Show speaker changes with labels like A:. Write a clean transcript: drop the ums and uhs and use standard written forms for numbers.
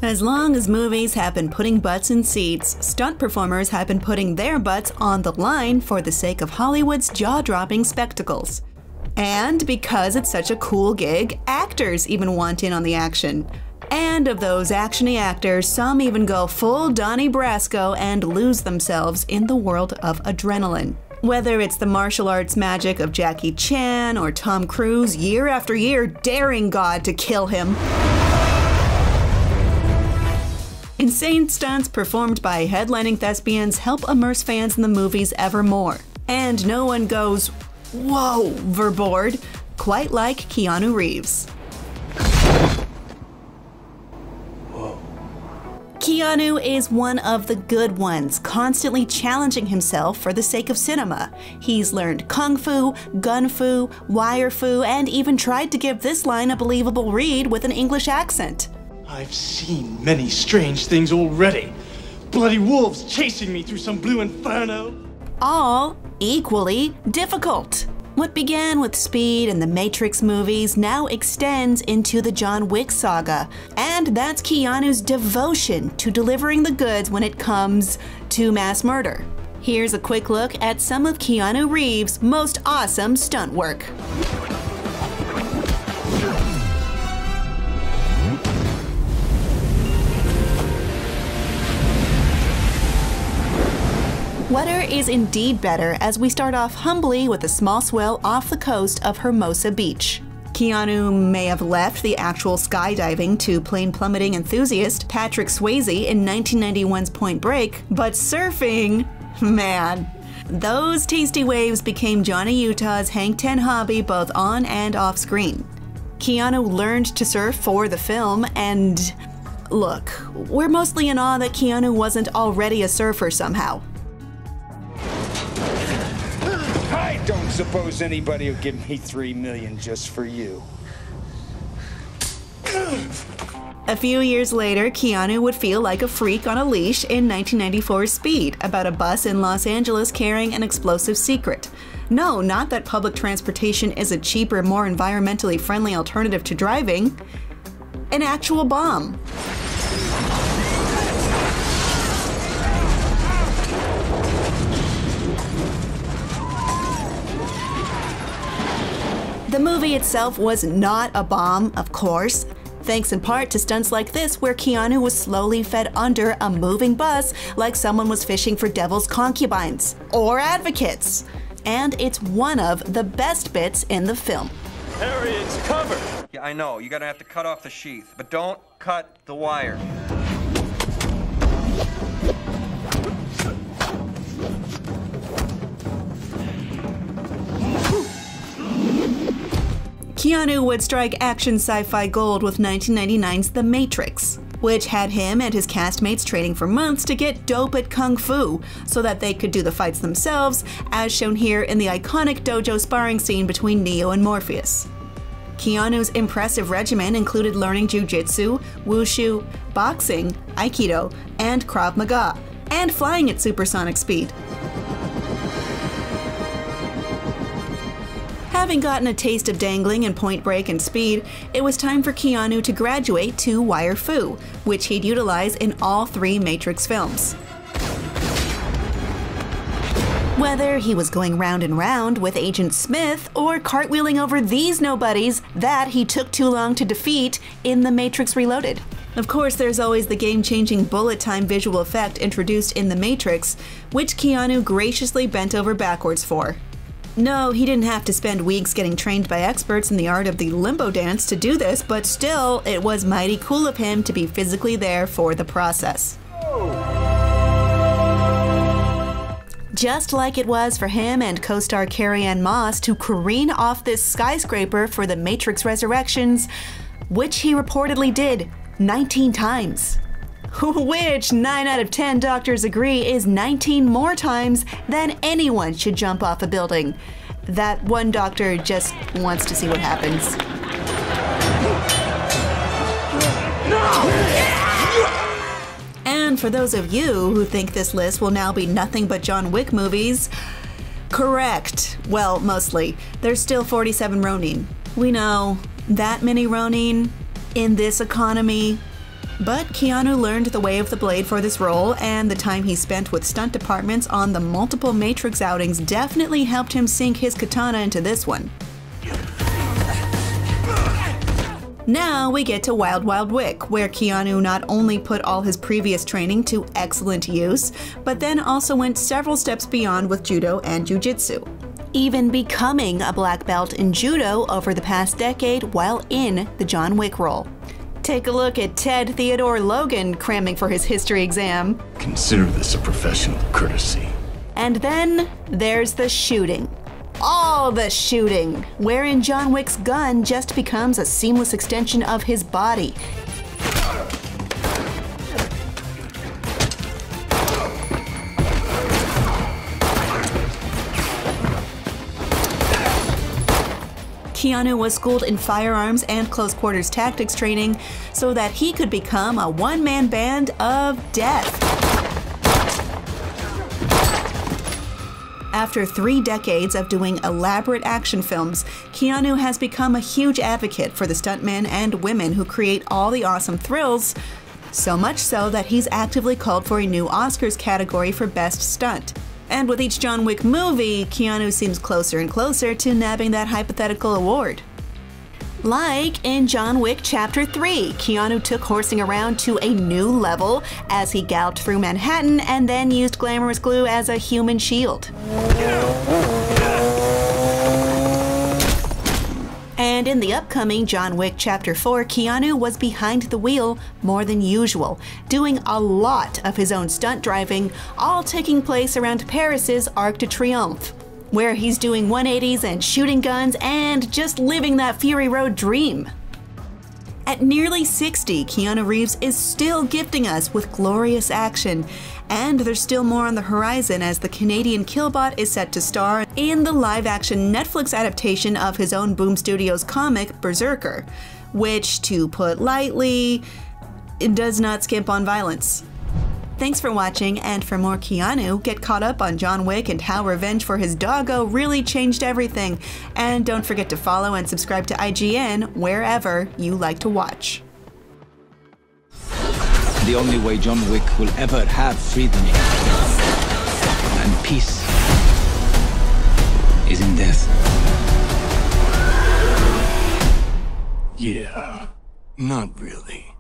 A: As long as movies have been putting butts in seats, stunt performers have been putting their butts on the line for the sake of Hollywood's jaw-dropping spectacles. And because it's such a cool gig, actors even want in on the action. And of those actiony actors, some even go full Donnie Brasco and lose themselves in the world of adrenaline. Whether it's the martial arts magic of Jackie Chan or Tom Cruise year after year daring God to kill him. Insane stunts performed by headlining thespians help immerse fans in the movies ever more. And no one goes, whoa, overboard, quite like Keanu Reeves. Whoa. Keanu is one of the good ones, constantly challenging himself for the sake of cinema. He's learned kung fu, gun fu, wire fu, and even tried to give this line a believable read with an English accent.
B: I've seen many strange things already. Bloody wolves chasing me through some blue inferno.
A: All equally difficult. What began with Speed and the Matrix movies now extends into the John Wick saga. And that's Keanu's devotion to delivering the goods when it comes to mass murder. Here's a quick look at some of Keanu Reeves' most awesome stunt work. Weather is indeed better as we start off humbly with a small swell off the coast of Hermosa Beach. Keanu may have left the actual skydiving to plane plummeting enthusiast Patrick Swayze in 1991's Point Break, but surfing, man. Those tasty waves became Johnny Utah's Hank 10 hobby both on and off screen. Keanu learned to surf for the film, and look, we're mostly in awe that Keanu wasn't already a surfer somehow.
C: I don't suppose anybody will give me $3 million just for you.
A: A few years later, Keanu would feel like a freak on a leash in 1994's Speed, about a bus in Los Angeles carrying an explosive secret. No, not that public transportation is a cheaper, more environmentally friendly alternative to driving. An actual bomb. The movie itself was not a bomb, of course, thanks in part to stunts like this where Keanu was slowly fed under a moving bus like someone was fishing for devil's concubines or advocates. And it's one of the best bits in the film.
D: Harry, it's covered!
E: Yeah, I know. You're gonna have to cut off the sheath, but don't cut the wire.
A: Keanu would strike action sci-fi gold with 1999's The Matrix, which had him and his castmates training for months to get dope at kung fu so that they could do the fights themselves, as shown here in the iconic dojo sparring scene between Neo and Morpheus. Keanu's impressive regimen included learning jiu-jitsu, wushu, boxing, aikido, and Krav Maga, and flying at supersonic speed. Having gotten a taste of dangling in Point Break and Speed, it was time for Keanu to graduate to wire fu, which he'd utilize in all 3 Matrix films. Whether he was going round and round with Agent Smith or cartwheeling over these nobodies that he took too long to defeat in The Matrix Reloaded. Of course, there's always the game-changing bullet time visual effect introduced in The Matrix, which Keanu graciously bent over backwards for. No, he didn't have to spend weeks getting trained by experts in the art of the limbo dance to do this, but still, it was mighty cool of him to be physically there for the process. Just like it was for him and co-star Carrie-Anne Moss to careen off this skyscraper for The Matrix Resurrections, which he reportedly did 19 times. Which 9 out of 10 doctors agree is 19 more times than anyone should jump off a building. That one doctor just wants to see what happens. And for those of you who think this list will now be nothing but John Wick movies, correct. Well, mostly. There's still 47 Ronin. We know, that many Ronin in this economy, But Keanu learned the way of the blade for this role, and the time he spent with stunt departments on the multiple Matrix outings definitely helped him sink his katana into this one. Now we get to Wild Wild Wick, where Keanu not only put all his previous training to excellent use, but then also went several steps beyond with judo and jiu-jitsu, even becoming a black belt in judo over the past decade while in the John Wick role. Take a look at Ted Theodore Logan cramming for his history exam.
F: Consider this a professional courtesy.
A: And then there's the shooting. All the shooting, wherein John Wick's gun just becomes a seamless extension of his body. Keanu was schooled in firearms and close quarters tactics training so that he could become a one-man band of death. After 3 decades of doing elaborate action films, Keanu has become a huge advocate for the stuntmen and women who create all the awesome thrills, so much so that he's actively called for a new Oscars category for Best Stunt. And with each John Wick movie, Keanu seems closer and closer to nabbing that hypothetical award. Like in John Wick Chapter 3, Keanu took horsing around to a new level as he galloped through Manhattan and then used glamorous glue as a human shield. And in the upcoming John Wick Chapter 4, Keanu was behind the wheel more than usual, doing a lot of his own stunt driving, all taking place around Paris's Arc de Triomphe, where he's doing 180s and shooting guns and just living that Fury Road dream. At nearly 60, Keanu Reeves is still gifting us with glorious action, and there's still more on the horizon as the Canadian Killbot is set to star in the live-action Netflix adaptation of his own Boom Studios comic, Berserker, which, to put lightly, does not skimp on violence. Thanks for watching, and for more Keanu, get caught up on John Wick and how revenge for his doggo really changed everything. And don't forget to follow and subscribe to IGN wherever you like to watch.
G: The only way John Wick will ever have freedom and peace is in death.
F: Yeah, not really.